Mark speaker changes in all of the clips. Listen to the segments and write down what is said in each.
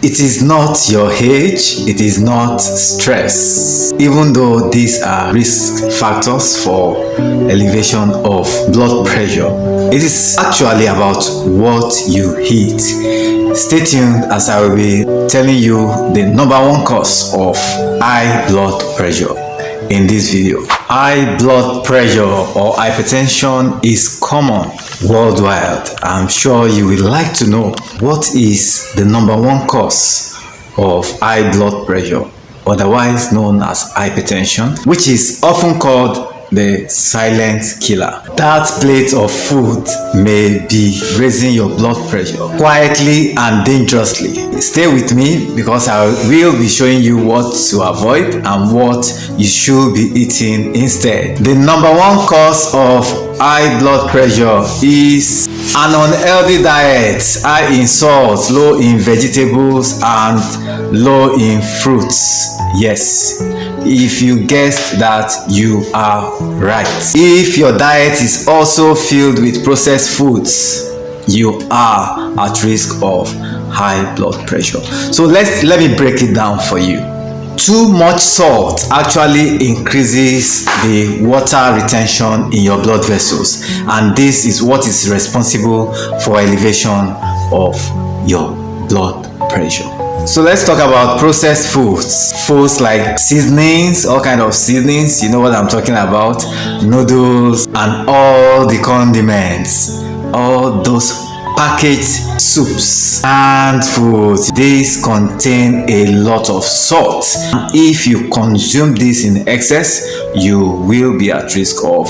Speaker 1: It is not your age, it is not stress. Even though these are risk factors for elevation of blood pressure, it is actually about what you eat. Stay tuned as I will be telling you the number one cause of high blood pressure in this video. High blood pressure or hypertension is common worldwide. I'm sure you would like to know what is the number one cause of high blood pressure, otherwise known as hypertension, which is often called the silent killer. That plate of food may be raising your blood pressure quietly and dangerously. Stay with me because I will be showing you what to avoid and what you should be eating instead. The number one cause of high blood pressure is an unhealthy diet, high in salt, low in vegetables, and low in fruits. Yes, if you guessed that, you are right. If your diet is also filled with processed foods, you are at risk of high blood pressure. So let me break it down for you. Too much salt actually increases the water retention in your blood vessels, and this is what is responsible for elevation of your blood pressure. So let's talk about processed foods. Foods like seasonings, all kind of seasonings, you know what I'm talking about, noodles and all the condiments, all those packaged soups and foods. These contain a lot of salt. If you consume this in excess, you will be at risk of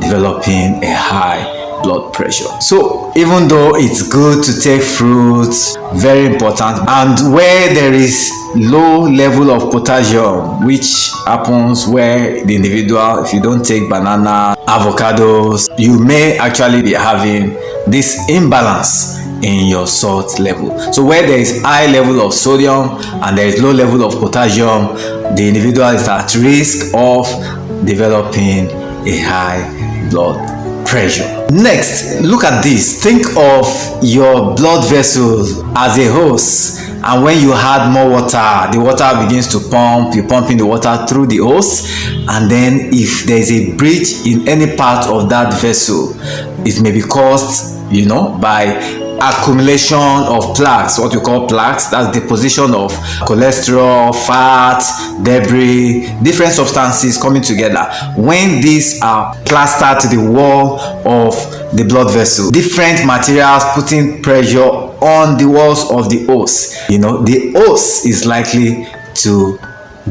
Speaker 1: developing a high blood pressure. So even though it's good to take fruits, very important, and where there is low level of potassium, which happens where the individual, if you don't take banana, avocados, you may actually be having this imbalance in your salt level. So where there is high level of sodium and there is low level of potassium, the individual is at risk of developing a high blood pressure. Next, look at this. Think of your blood vessels as a hose, and when you add more water, the water begins to pump. You pump in the water through the hose, and then if there is a breach in any part of that vessel, it may be caused, by accumulation of plaques, what we call plaques. That's deposition of cholesterol, fat, debris, different substances coming together. When these are plastered to the wall of the blood vessel, different materials putting pressure on the walls of the hose, the hose is likely to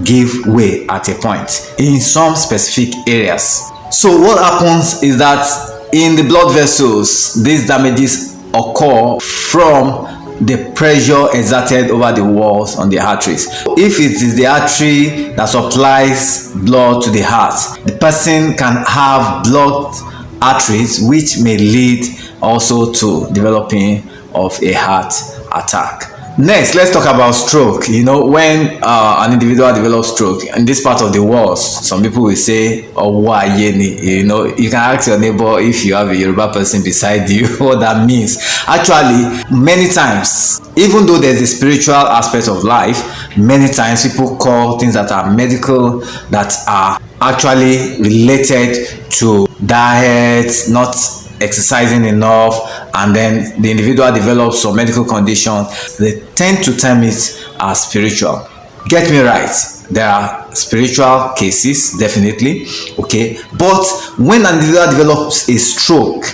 Speaker 1: give way at a point in some specific areas. So what happens is that in the blood vessels, these damages occur from the pressure exerted over the walls on the arteries. If it is the artery that supplies blood to the heart, the person can have blocked arteries, which may lead also to developing of a heart attack. Next, let's talk about stroke. When an individual develops stroke in this part of the walls, some people will say, "Oh, why yeni?" You can ask your neighbor if you have a Yoruba person beside you what that means. Actually, many times, even though there's a spiritual aspect of life, many times people call things that are medical, that are actually related to diet, not exercising enough, and then the individual develops some medical condition. They tend to term it as spiritual. Get me right, there are spiritual cases, definitely, okay, but when an individual develops a stroke,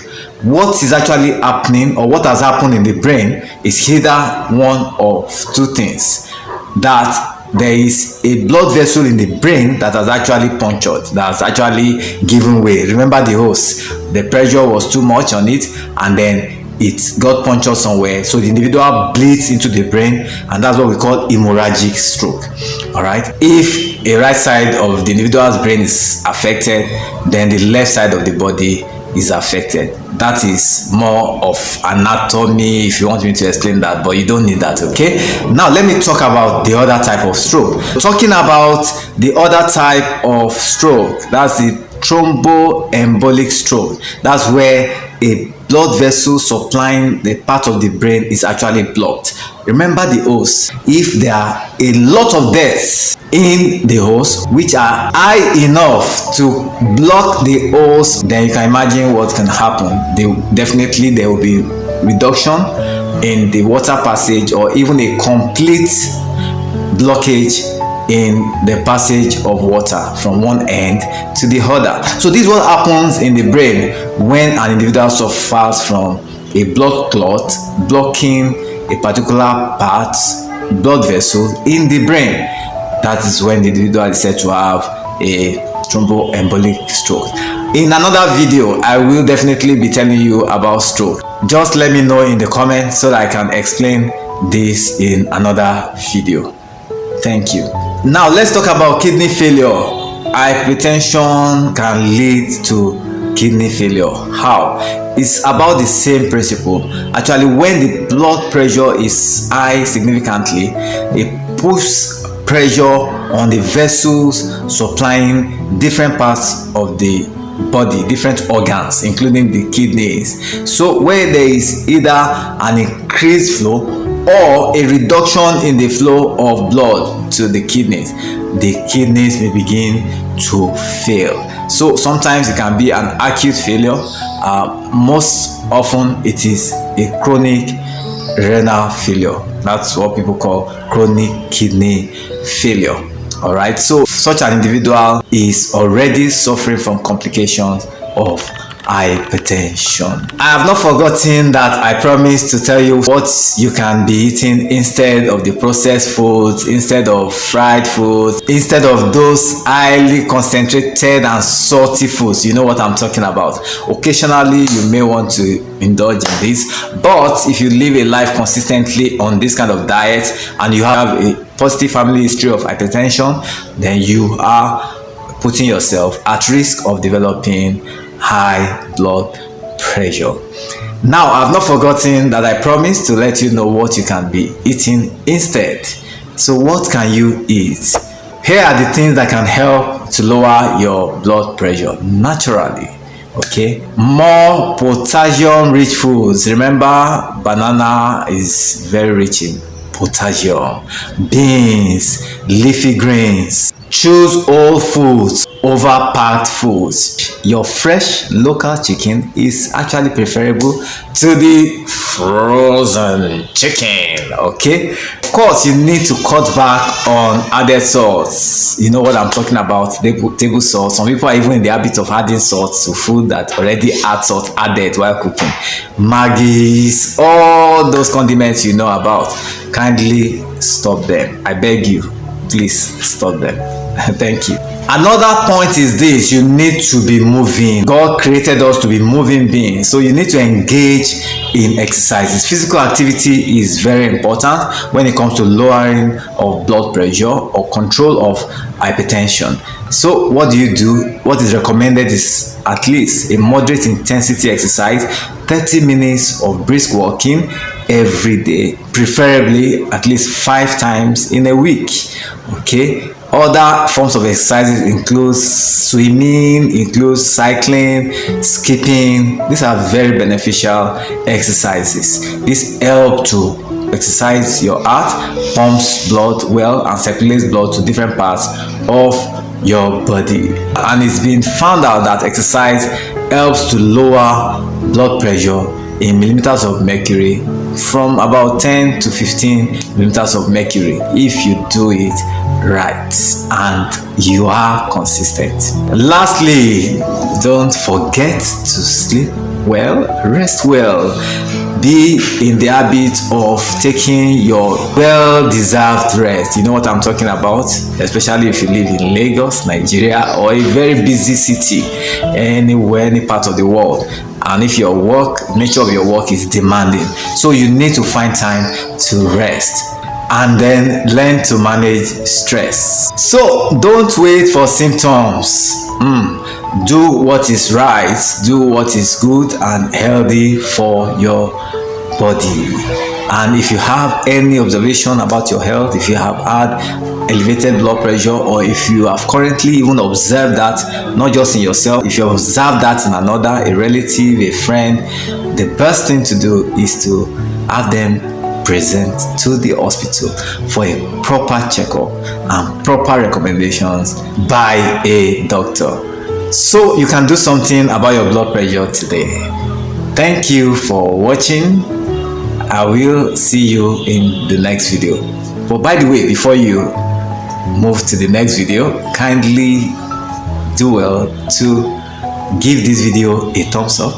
Speaker 1: what is actually happening, or what has happened in the brain, is either one of two things: that there is a blood vessel in the brain that has actually punctured, that has actually given way. Remember the hose, the pressure was too much on it, and then it got punctured somewhere, so the individual bleeds into the brain, and that's what we call hemorrhagic stroke. All right, if a right side of the individual's brain is affected, then the left side of the body is affected. That is more of anatomy if you want me to explain that, but you don't need that. Okay, now let me talk about the other type of stroke. Talking about the other type of stroke, that's the thromboembolic stroke. That's where a blood vessel supplying the part of the brain is actually blocked. Remember the hose. If there are a lot of deaths in the hose which are high enough to block the hose, then you can imagine what can happen. There will be reduction in the water passage, or even a complete blockage in the passage of water from one end to the other. So this is what happens in the brain when an individual suffers from a blood clot blocking a particular part, blood vessel in the brain. That is when the individual is said to have a thromboembolic stroke. In another video, I will definitely be telling you about stroke. Just let me know in the comments so that I can explain this in another video. Thank you. Now let's talk about kidney failure. Hypertension can lead to kidney failure. How? It's about the same principle. Actually, when the blood pressure is high significantly, it puts pressure on the vessels supplying different parts of the body, different organs, including the kidneys. So where there is either an increased flow or a reduction in the flow of blood to the kidneys may begin to fail. So sometimes it can be an acute failure. Most often it is a chronic renal failure. That's what people call chronic kidney failure. All right, so such an individual is already suffering from complications of hypertension. I have not forgotten that I promised to tell you what you can be eating instead of the processed foods, instead of fried foods, instead of those highly concentrated and salty foods. You know what I'm talking about. Occasionally you may want to indulge in this, but if you live a life consistently on this kind of diet and you have a positive family history of hypertension, then you are putting yourself at risk of developing high blood pressure. Now, I've not forgotten that I promised to let you know what you can be eating instead. So what can you eat? Here are the things that can help to lower your blood pressure naturally. Okay, more potassium rich foods. Remember, banana is very rich in potassium. Beans, leafy greens. Choose whole foods over packed foods. Your fresh local chicken is actually preferable to the frozen chicken. Okay, of course you need to cut back on added salts. You know what I'm talking about, table salt. Some people are even in the habit of adding salt to food that already had salt added while cooking. Maggies, all those condiments you know about. Kindly stop them. I beg you, please stop them. Thank you. Another point is this: you need to be moving. God created us to be moving beings, so you need to engage in exercises. Physical activity is very important when it comes to lowering of blood pressure or control of hypertension. So what do? What is recommended is at least a moderate intensity exercise, 30 minutes of brisk walking every day, preferably at least 5 times in a week. Okay. Other forms of exercises include swimming, include cycling, skipping. These are very beneficial exercises. This helps to exercise your heart, pumps blood well, and circulates blood to different parts of your body. And it's been found out that exercise helps to lower blood pressure in millimeters of mercury from about 10 to 15 millimeters of mercury if you do it right and you are consistent. Lastly, don't forget to sleep well, rest well. Be in the habit of taking your well-deserved rest. You know what I'm talking about, especially if you live in Lagos, Nigeria, or a very busy city anywhere, any part of the world. And if your nature of your work is demanding, so you need to find time to rest and then learn to manage stress. So don't wait for symptoms. Do what is right, do what is good and healthy for your body. And if you have any observation about your health, if you have had elevated blood pressure, or if you have currently even observed that, not just in yourself, if you observe that in another, a relative, a friend, the best thing to do is to have them present to the hospital for a proper checkup and proper recommendations by a doctor. So you can do something about your blood pressure today. Thank you for watching. I will see you in the next video. But by the way, before you move to the next video, kindly do well to give this video a thumbs up.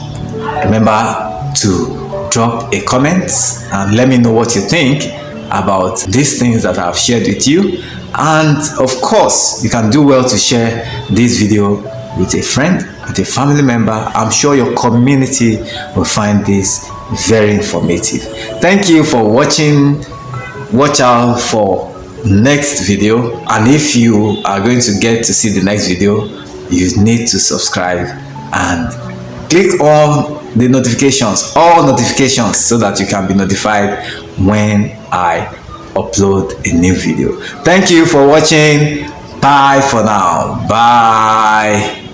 Speaker 1: Remember to drop a comment and let me know what you think about these things that I've shared with you. And of course, you can do well to share this video with a friend, with a family member. I'm sure your community will find this very informative. Thank you for watching. Watch out for next video, and if you are going to get to see the next video, you need to subscribe and click on the notifications, all notifications, so that you can be notified when I upload a new video. Thank you for watching. Bye for now. Bye.